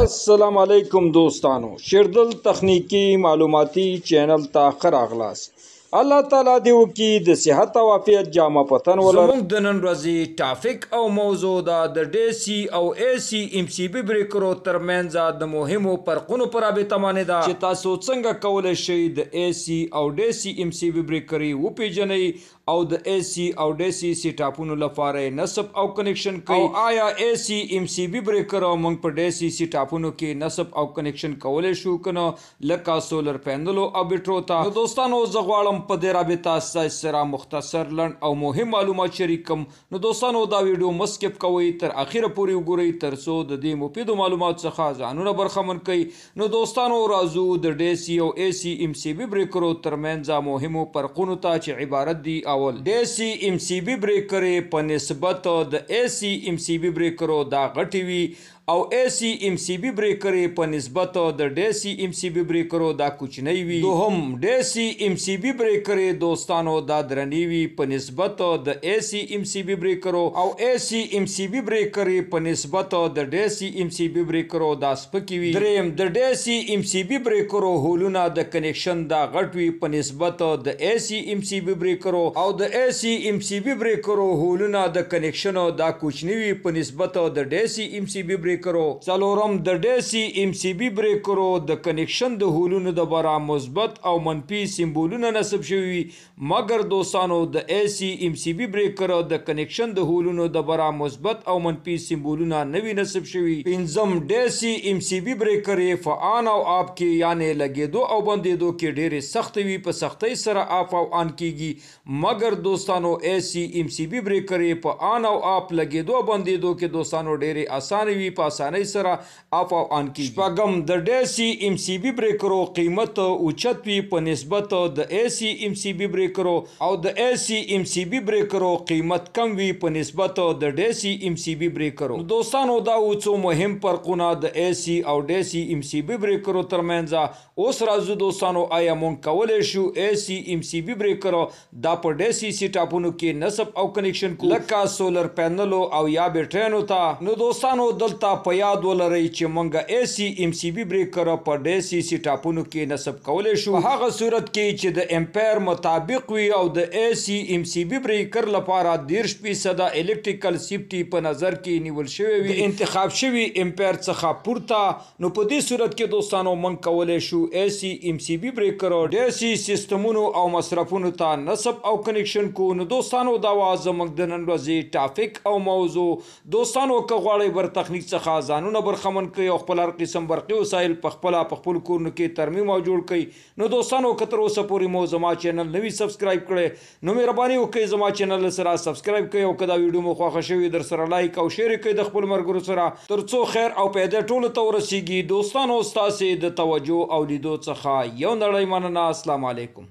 السلام علیکم دوستانو شیردل تخنیکی معلوماتی چینل تا خراغلاس الله تعالی دی وکي د صحت او عافیت جامه پتن ولر زموږ د نن ورځې ټاپک او موضوع دا د ډي سي او اي سي ام سي بي بریکرو ترمنځ د مهمو فرقونو پر رابطه باندې دا چې تاسو څنګه کولای شئ د اي سي او ډي سي ام سي بي بریکري وپیژنئ او د اي سي او ډي سي سټاپونو لپاره نصب او کنیکشن کوي آیا اي سي ام سي بي بریکر موږ په ډي سي سټاپونو کې نصب او کنیکشن کولای شو کنه لکه سولر پینل او بیټرو ته نو دوستانو زه غواړم په دې رابطه ستاسو سره مختصر لنډ او مهم معلومات شریکم نو دوستانو دا ویډیو مسکپ کوئ تر اخره پورې وګورئ تر څو د دې مفیدو معلومات څخه ځانونه برخمن کړئ نو دوستانو راځو د ډي سي او اي سي ام سي بي بریکرو ترمنځ مهمو فرقونو ته چې عبارت دي اول ډي سي ام سي بي بریکرې په نسبت د اي سي ام سي بي بریکرو دا غټي وي او اي سي ام سي بي بریکرې په نسبت د ډي سي ام سي بي بریکرو دا کوچنی وي دوهم ډي سي ام سي بي بریکرې دوستانو دا درنی وي په نسبت د اي سي ام سي بي بریکرو او اي سي ام سي بي بریکرې په نسبت د ډي سي ام سي بي بریکرو دا سپکی وي دریم د ډي سي ام سي بي بریکرو هولونه د کنیکشن دا غټ وي په نسبت د اي سي ام سي بي بریکرو او د اي سي ام سي بي بریکرو هولونه د کنیکشن دا کوچنی وي په نسبت د ډي سي ام سي بي بریکرو څلورم د ډي سي ام سي بي بریکرو د کنیکشن د هولونو د برا مثبت او منفي سمبولونه نصب شوي مګر دوستانو د اي سي ام سي بي بریکر د کنیکشن د هولونو د برا مثبت او منفي سمبولونه نوي نصب شوي پنځم ډي سي ام سي بي بریکر په آن او اپ کې یعنی لګیدو او بندیدو کې ډېرې سخت وي په سختۍ سره اف او آن کیږي مګر دوستانو اي سي ام سي بي بریکر په آن او اپ لګیدو او بندیدو کې دوستانو ډېرې اسانه وي په اسانۍ سره اف او آن کیږي شپږم د ډي سي ام سي بي بریکرو قیمت اوچت وي په نسبت د اي سي ام سي بي بریکرو او د اي سي ام سي بي بریکرو قیمت کم وي په نسبت د ډي سي ام سي بي بریکرو دوستانو دا څو مهم فرقونه د اي سي او ډي سي ام سي بي بریکرو ترمنځ اوس راځو دوستانو آیا مونږ کولای شو اي سي ام سي بي بریکر دا په ډي سي سټاپونو کې نصب او کنیکشن کو لکه سولر پینل او یا بیټرینو ته نو دوستانو دلته په یاد ولرئ چې مونږه اي سي ام سي بي بریکر په ډي سي سټاپونو کې نصب کولای شو په هغه صورت کې چې د امپیر مطابق وي او د اي سي ام سي بي بریکر لپاره 30% الکتریکل سیفټي په نظر کې نیول شوی وي انتخاب شوی امپیر څخه پورته نو په دې صورت کې دوستانو مونږ کولای شو اي سي ام سي بي بریکر ډي سي سیستمونو او مصرفونو ته نصب او کنیکشن کو نو دوستانو دا زموږ د نن ورځې ټاپک او موضوع دوستانو که غواړئ بر تخنیک څخه ځانونه برخمن کوي او خپل هر قسم برقي وسایل په خپل کورونو کې ترمیم او جوړ کړئ نو دوستانو که تر اوسه پورې مو زما چینل نوي سبسکرایب کړئ نو مهرباني وکړئ زما چینل سره سبسکرایب کړئ او که دا ویډیو مو خوښه شوې در سره لایک او شیر کړئ د خپل ملګرو سره تر څو خیر او پیدا ټولو ته ورسیږي دوستانو ستاسو د توجه او لیدو څخه یو نړۍ مننه السلام علیکم